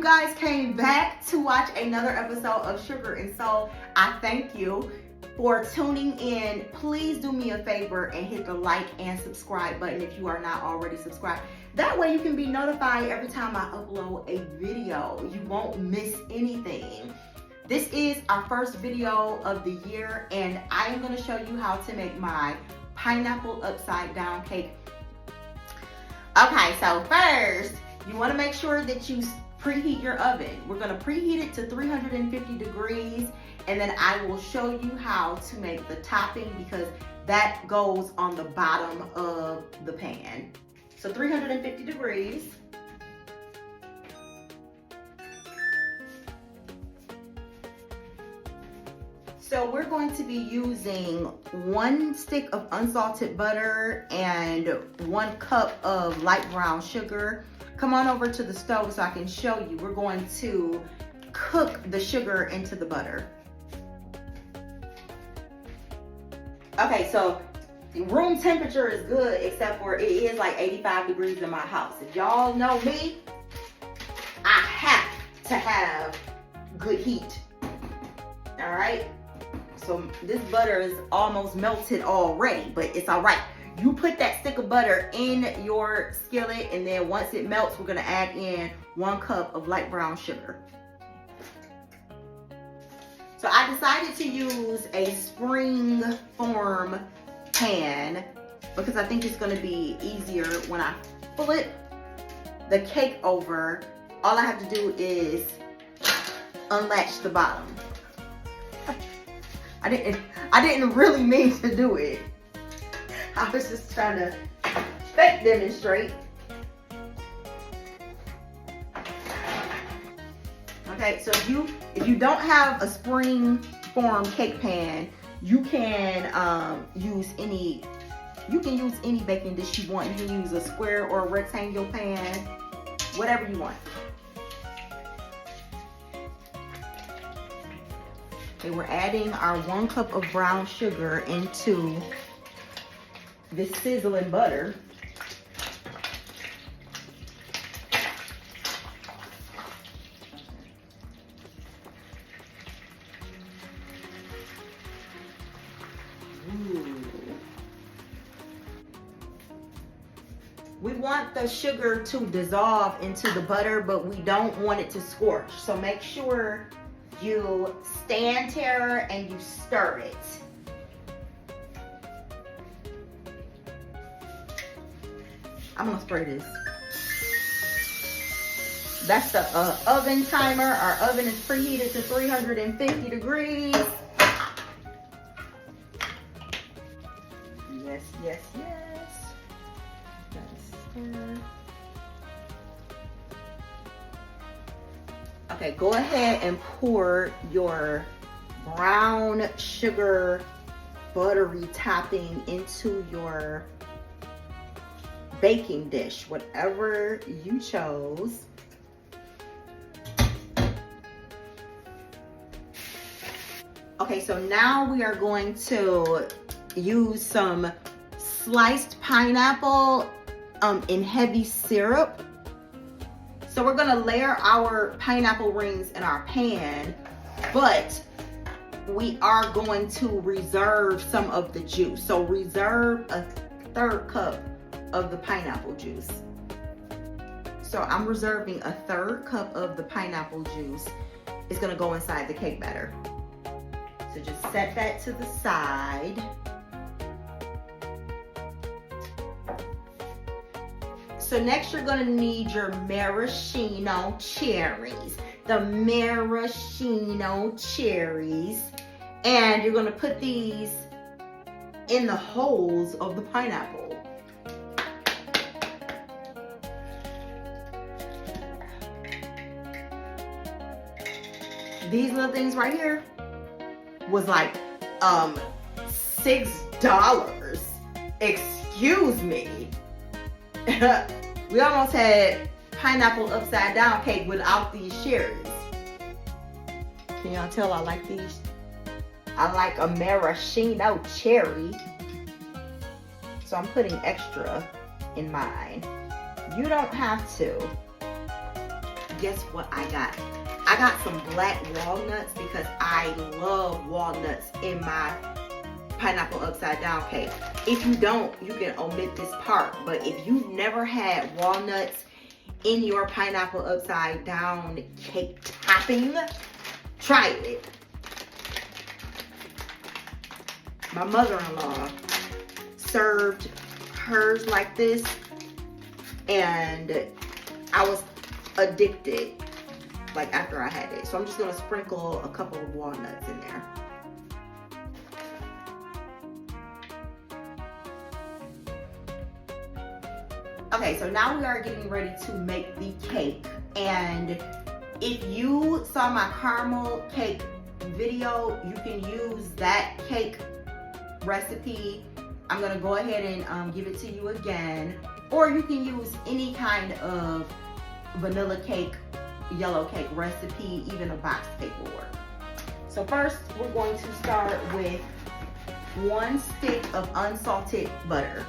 guys came back to watch another episode of Sugar and Soul. I thank you for tuning in. Please do me a favor and hit the like and subscribe button if you are not already subscribed. That way you can be notified every time I upload a video. You won't miss anything. This is our first video of the year, and I am going to show you how to make my pineapple upside down cake. Okay, so first, you want to make sure that you preheat your oven. We're going to preheat it to 350 degrees, and then I will show you how to make the topping because that goes on the bottom of the pan. So 350 degrees. So we're going to be using 1 stick of unsalted butter and 1 cup of light brown sugar. Come on over to the stove so I can show you. We're going to cook the sugar into the butter. Okay, so room temperature is good except for it is like 85 degrees in my house. If y'all know me, I have to have good heat. All right? So this butter is almost melted already, but it's all right. You put that stick of butter in your skillet, and then once it melts, we're gonna add in 1 cup of light brown sugar. So I decided to use a spring form pan because I think it's gonna be easier when I flip the cake over. All I have to do is unlatch the bottom. I didn't really mean to do it. I was just trying to fake demonstrate. Okay, so if you don't have a spring form cake pan, you can use any baking dish you want. You can use a square or a rectangular pan, whatever you want. Okay, we're adding our 1 cup of brown sugar into this sizzling butter. Ooh. We want the sugar to dissolve into the butter, but we don't want it to scorch. So make sure you stand there and you stir it. I'm gonna spray this. That's the oven timer. Our oven is preheated to 350 degrees. Yes, yes, yes. Okay, go ahead and pour your brown sugar buttery topping into your baking dish, whatever you chose. Okay, so now we are going to use some sliced pineapple in heavy syrup. So we're gonna layer our pineapple rings in our pan, but we are going to reserve some of the juice. So reserve a 1/3 cup of the pineapple juice. So I'm reserving a 1/3 cup of the pineapple juice. It's gonna go inside the cake batter. So just set that to the side. So next you're gonna need your maraschino cherries. The maraschino cherries. And you're gonna put these in the holes of the pineapple. These little things right here was like $6. Excuse me. We almost had pineapple upside down cake without these cherries. Can y'all tell I like these? I like a maraschino cherry. So I'm putting extra in mine. You don't have to. guess what I got? I got some black walnuts because I love walnuts in my pineapple upside down cake. If you don't, you can omit this part. But if you've never had walnuts in your pineapple upside down cake topping, try it. My mother-in-law served hers like this, and I was addicted like after I had it. So I'm just gonna sprinkle a couple of walnuts in there. Okay, so now we are getting ready to make the cake. And if you saw my caramel cake video, you can use that cake recipe. I'm gonna go ahead and give it to you again. Or you can use any kind of vanilla cake, yellow cake recipe, even a box cake will work. So first, we're going to start with 1 stick of unsalted butter.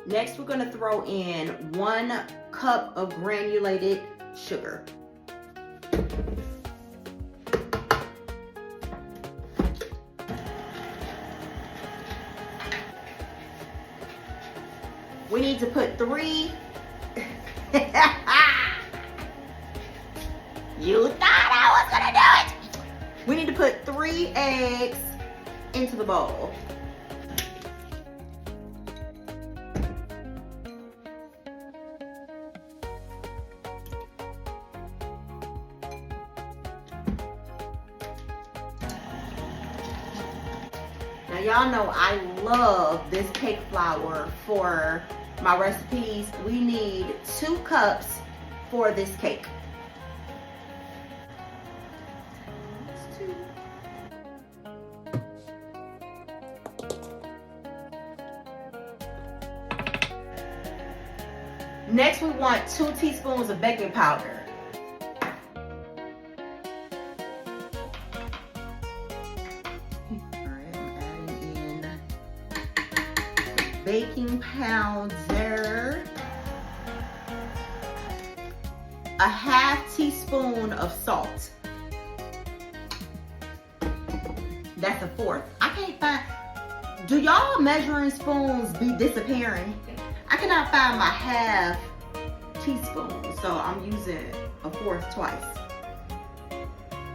Next, we're going to throw in 1 cup of granulated sugar. We need to put 3. You thought I was gonna do it. We need to put 3 eggs into the bowl. Now y'all know I love this cake flour for my recipes. We need 2 cups for this cake. That's 2. Next, we want 2 teaspoons of baking powder. Baking powder, a 1/2 teaspoon of salt. That's a 1/4. I can't find, do y'all measuring spoons be disappearing? I cannot find my 1/2 teaspoon, so I'm using a 1/4 twice.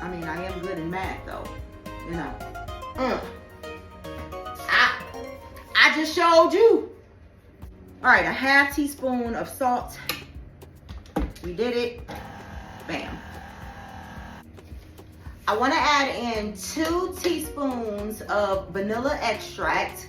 I mean, I am good in math though, you know. I just showed you. All right, a 1/2 teaspoon of salt. We did it. Bam. I want to add in 2 teaspoons of vanilla extract.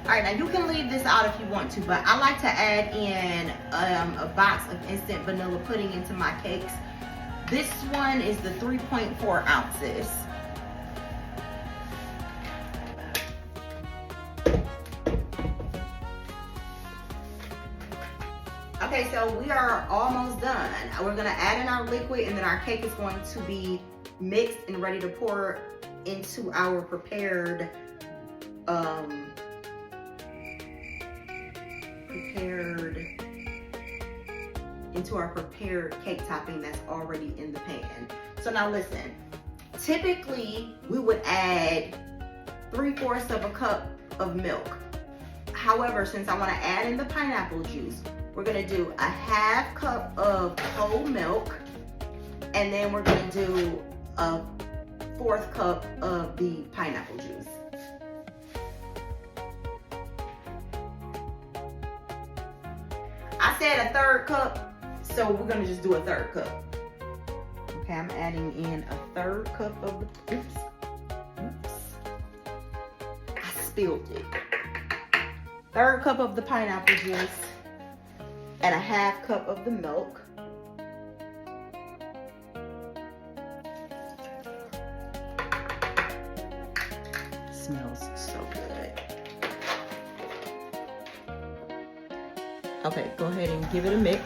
All right, now you can leave this out if you want to, but I like to add in a box of instant vanilla pudding into my cakes. This one is the 3.4 ounces. Okay, so we are almost done. We're gonna add in our liquid, and then our cake is going to be mixed and ready to pour into our prepared cake topping that's already in the pan. So now listen, typically we would add 3/4 of a cup of milk. However, since I want to add in the pineapple juice, we're going to do a 1/2 cup of whole milk, and then we're going to do a 1/4 cup of the pineapple juice. I said a 1/3 cup, so we're gonna just do a 1/3 cup. Okay, I'm adding in a 1/3 cup of the, oops, I spilled it. 1/3 cup of the pineapple juice and a 1/2 cup of the milk. smells so good. Okay, go ahead and give it a mix.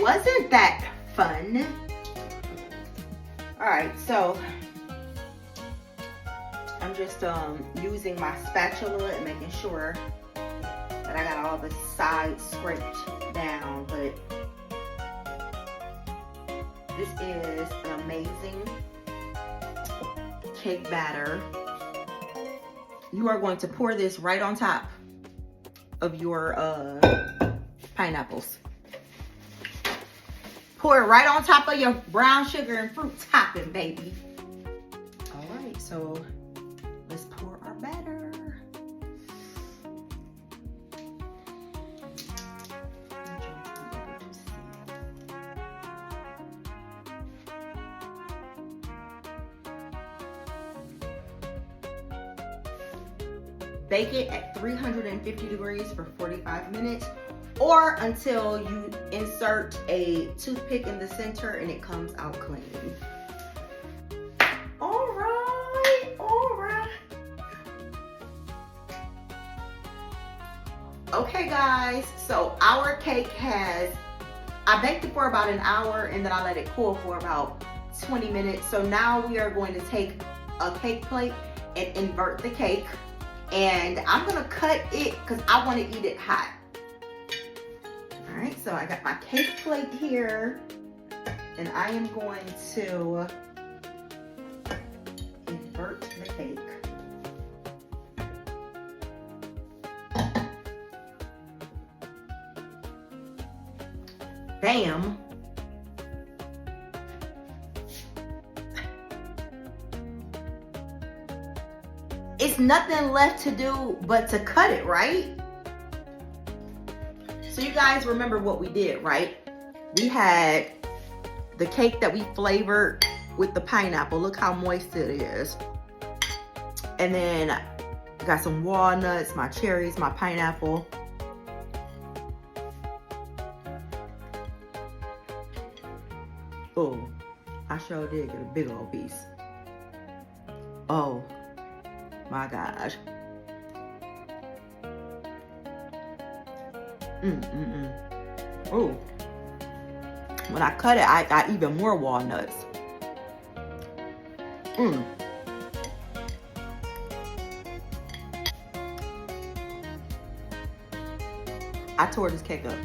Wasn't that fun? All right, so I'm just using my spatula and making sure that I got all the sides scraped down, but this is an amazing cake batter. You are going to pour this right on top of your pineapples. Pour it right on top of your brown sugar and fruit topping, baby. All right, so let's pour our batter. Bake it at 350 degrees for 45 minutes or until you insert a toothpick in the center and it comes out clean. All right, all right. Okay guys, so our cake I baked it for about an hour and then I let it cool for about 20 minutes. So now we are going to take a cake plate and invert the cake. And I'm gonna cut it because I want to eat it hot. All right, so I got my cake plate here and I am going to invert the cake. Bam. It's nothing left to do but to cut it, right? So you guys remember what we did, right? We had the cake that we flavored with the pineapple. Look how moist it is. And then I got some walnuts, my cherries, my pineapple. Oh, I sure did get a big old piece. Oh my gosh. Oh, when I cut it, I got even more walnuts. I tore this cake up.